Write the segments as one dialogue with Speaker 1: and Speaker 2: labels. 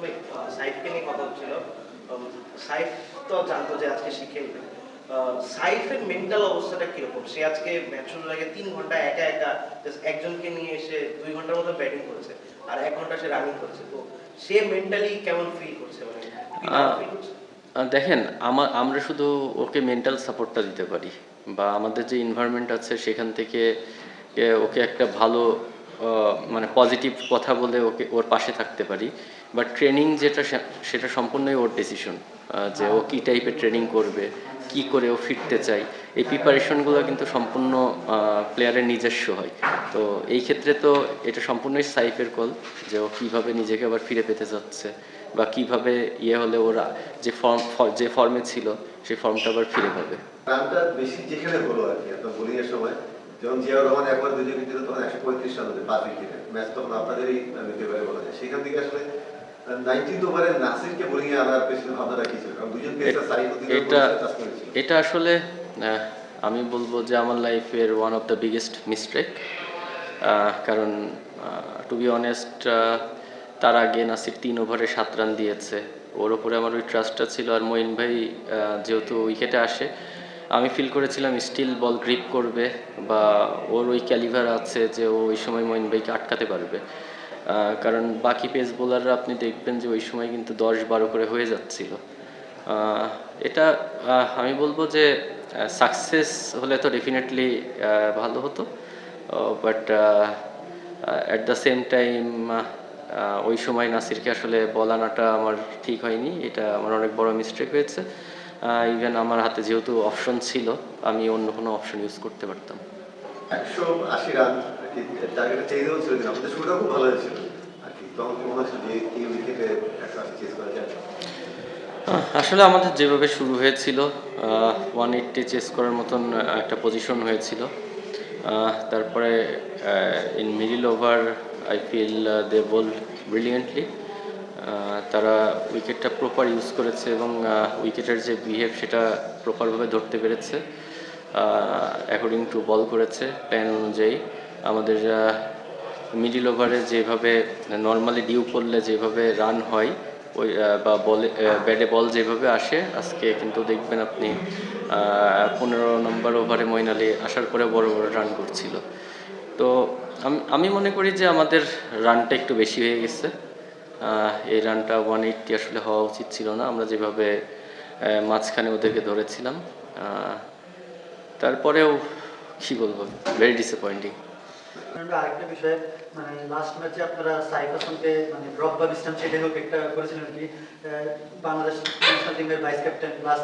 Speaker 1: ভাই, সাইফকে নিয়ে কথা হচ্ছিল। সাইফ তো জানতো যে আজকে সে খেলবে। সাইফের মেন্টাল অবস্থাটা কিরকম? সে আজকে ম্যাচ শুরুর আগে ৩ ঘন্টা একা একা জাস্ট একজনকে নিয়ে এসে ২ ঘন্টার মতো ব্যাটিং করেছে, আর ১ ঘন্টা সে রানিং করেছে। তো সে মেন্টালি কেমন ফিল করছে, মানে কি ডাউন ফিল করছে?
Speaker 2: দেখেন, আমরা শুধু ওকে মেন্টাল সাপোর্টটা দিতে পারি, বা আমাদের যে এনভায়রনমেন্ট আছে সেখান থেকে ওকে একটা ভালো মানে পজিটিভ কথা বলে ওর পাশে থাকতে পারি। বাট ট্রেনিং যেটা সেটা সম্পূর্ণই ওর ডিসিশন, যে ও কী টাইপের ট্রেনিং করবে, কি করে ও ফিরতে চাই। এই প্রিপারেশনগুলো কিন্তু সম্পূর্ণ প্লেয়ারের নিজস্ব হয়। তো এই ক্ষেত্রে তো এটা সম্পূর্ণই সাইফের কল, যে ও কীভাবে নিজেকে আবার ফিরে পেতে যাচ্ছে, বা কিভাবে হলে ওরা যে ফর্মে ছিল সেই ফর্মটা আবার ফিরে পাবে।
Speaker 3: রানটা বেশি যেখানে হলো আর কি আপনার বোলিং এর সময়, যেমন জিয়াউর রহমান একবার ২ উইকেট দিল তখন ১৩৫ রান হতে ৫ উইকেটে ম্যাচ তখন আপনাদেরই নিতে পারে বলা যায়। সেখান থেকে আসলে 19th ওভারে নাসিরকে বোলিং এ আনার পেছনে ভাবনাটা কি ছিল? কারণ দুজন পেসার সাইফুদ্দিন
Speaker 2: এটা আসলে আমি বলবো যে আমার লাইফের one of the biggest mistake. কারণ টু বি অনেস্ট, তার আগে নাসির ৩ ওভারে ৭ রান দিয়েছে, ওর ওপরে আমার ওই ট্রাস্টটা ছিল। আর মঈন ভাই যেহেতু উইকেটে আসে, আমি ফিল করেছিলাম স্টিল বল গ্রিপ করবে, বা ওর ওই ক্যালিভার আছে যে ও ওই সময় মঈন ভাইকে আটকাতে পারবে। কারণ বাকি পেস বোলাররা আপনি দেখবেন যে ওই সময় কিন্তু ১০-১২ করে হয়ে যাচ্ছিল। এটা আমি বলবো যে সাকসেস হলে তো ডেফিনেটলি ভালো হতো, but at the same time ওই সময় নাসিরকে আসলে বল আনাটা আমার ঠিক হয়নি। এটা আমার অনেক বড় মিস্টেক হয়েছে। ইভেন আমার হাতে যেহেতু অপশন ছিল, আমি অন্য কোনো অপশন ইউজ করতে পারতাম।
Speaker 3: ১৮০ রান টার্গেটে চেয়েও ছিল, আমাদের শুরুটা খুব ভালো হয়েছিল আর কি। তখন কি মনে হচ্ছে যে এই উইকেটে ১৮০ চেস করা যায়?
Speaker 2: আসলে আমাদের যেভাবে শুরু হয়েছিল, 180 চেস করার মতন একটা পজিশন হয়েছিল। তারপরে in middle over I feel they bowled brilliantly. তারা উইকেটটা প্রপার ইউজ করেছে, এবং উইকেটের যে বিহেভ সেটা প্রপারভাবে ধরতে পেরেছে, অ্যাকর্ডিং টু বল করেছে প্ল্যান অনুযায়ী। আমাদের মিডল ওভারে যেভাবে নর্মালি ডিউ পড়লে যেভাবে রান হয়, ওই বা বলে ব্যাটে বল যেভাবে আসে, আজকে কিন্তু দেখবেন আপনি 15 নম্বর ওভারে মঈন আলী আসার পরে বড় বড় রান করছিল। তো আমি মনে করি যে আমাদের রানটা একটু বেশি হয়ে গেছে। এই রানটা 180 আসলে হওয়া উচিত ছিল না, আমরা যেভাবে মাঝখানে ওদেরকে ধরেছিলাম। তারপরেও কী বলবো, ভেরি ডিসঅ্যাপয়েন্টিং।
Speaker 4: আরেকটা বিষয়, মানে লাস্ট ম্যাচে আপনারা সাইফ হাসানকে মানে ড্রপ বা বিশ্রাম ছেড়ে হোক একটা করেছিলেন কি, বাংলাদেশ ন্যাশনাল টিমের vice captain plus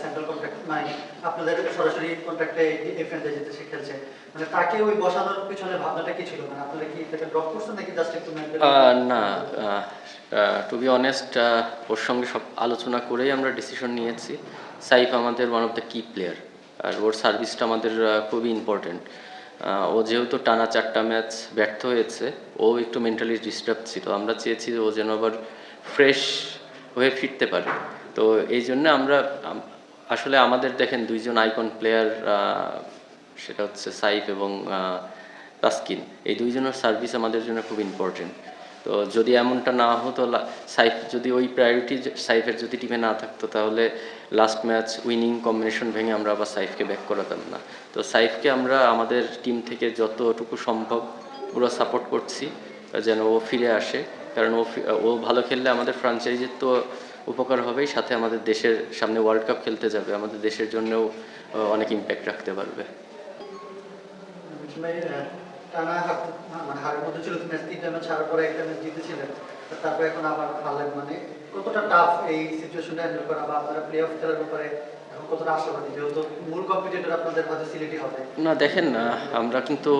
Speaker 4: central contract, মানে আপনাদের সরাসরি কন্ট্রাক্টে এই ফ্র্যাঞ্চাইজিতে সে খেলছে, মানে তাকে ওই বসানোর পিছনে ভাবনাটা কি ছিল? মানে আপনারা কি তাকে ড্রপ করছেন নাকি জাস্ট একটু
Speaker 2: না, টু বি অনেস্ট, ওর সঙ্গে সব আলোচনা করেই আমরা ডিসিশন নিয়েছি। সাইফ আমাদের ওয়ান অফ দ্য কি প্লেয়ার, আর ওর সার্ভিসটা আমাদের খুবই ইম্পর্টেন্ট। ও যেহেতু টানা 4টা ম্যাচ ব্যর্থ হয়েছে, ও একটু মেন্টালি ডিস্টার্ব ছিল। আমরা চেয়েছি যে ও যেন আবার ফ্রেশ হয়ে ফিরতে পারে। তো এই জন্য আমরা আসলে আমাদের দেখেন 2জন আইকন প্লেয়ার, সেটা হচ্ছে সাইফ এবং তাসকিন। এই 2জনের সার্ভিস আমাদের জন্য খুব ইম্পর্টেন্ট। তো যদি এমনটা না হতো, সাইফ যদি ওই প্রায়োরিটি সাইফের যদি টিমে না থাকতো, তাহলে লাস্ট ম্যাচ উইনিং কম্বিনেশন ভেঙে আমরা আবার সাইফকে ব্যাক করাতাম না। তো সাইফকে আমরা আমাদের টিম থেকে যতটুকু সম্ভব পুরো সাপোর্ট করছি যেন ও ফিরে আসে। কারণ ও ভালো খেললে আমাদের ফ্র্যাঞ্চাইজির তো উপকার হবেই, সাথে আমাদের দেশের সামনে ওয়ার্ল্ড কাপ খেলতে যাবে, আমাদের দেশের জন্যও অনেক ইম্প্যাক্ট রাখতে পারবে।
Speaker 4: টানা মানে হারের মধ্যে ছিল, ম্যাচ 3টা ম্যাচ হারার পরে একটা ম্যাচ জিতেছিলেন, তারপরে এখন আবার হারলেন, মানে কতটা টাফ এই সিচুয়েশনটা হ্যান্ডেল করা, বা আপনারা প্লে অফ খেলার ব্যাপারে এখন কতটা আশাবাদী, যেহেতু মূল কম্পিটিটর আপনাদের মাঝে সিলেটি হবে?
Speaker 2: না দেখেন, আমরা কিন্তু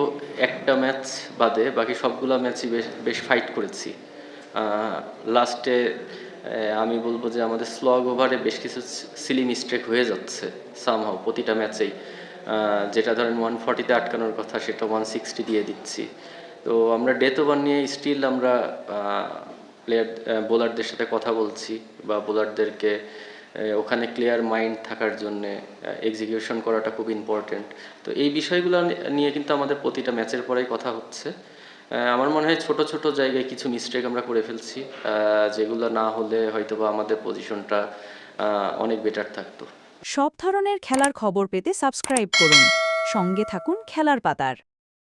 Speaker 2: একটা ম্যাচ বাদে বাকি সবগুলো ম্যাচই বেশ বেশ ফাইট করেছি। লাস্টে আমি বলবো যে আমাদের স্লগ ওভারে বেশ কিছু সিলি মিস্টেক হয়ে যাচ্ছে সামহাও প্রতিটা ম্যাচেই। যেটা ধরেন 140-তে আটকানোর কথা, সেটা 160 দিয়ে দিচ্ছি। তো আমরা ডেথ ওভার নিয়ে স্টিল আমরা বোলারদের সাথে কথা বলছি, বা বোলারদেরকে ওখানে ক্লিয়ার মাইন্ড থাকার জন্যে এক্সিকিউশন করাটা খুব ইম্পর্টেন্ট। তো এই বিষয়গুলো নিয়ে কিন্তু আমাদের প্রতিটা ম্যাচের পরেই কথা হচ্ছে। আমার মনে হয় ছোট ছোট জায়গায় কিছু মিস্টেক আমরা করে ফেলছি, যেগুলো না হলে হয়তোবা আমাদের পজিশনটা অনেক বেটার থাকতো।
Speaker 5: সব ধরনের খেলার খবর পেতে সাবস্ক্রাইব করুন। সঙ্গে থাকুন খেলার পাতার।